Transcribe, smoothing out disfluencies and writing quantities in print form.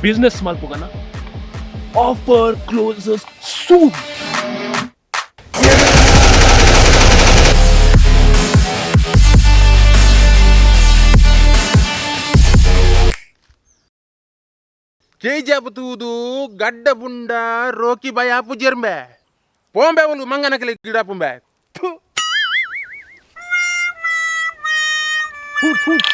Business मालपोगा ना offer closes सून. KGF2 gadda bunda roki baya pujermbe pombe wolu mangana kele gida pombe Hoot.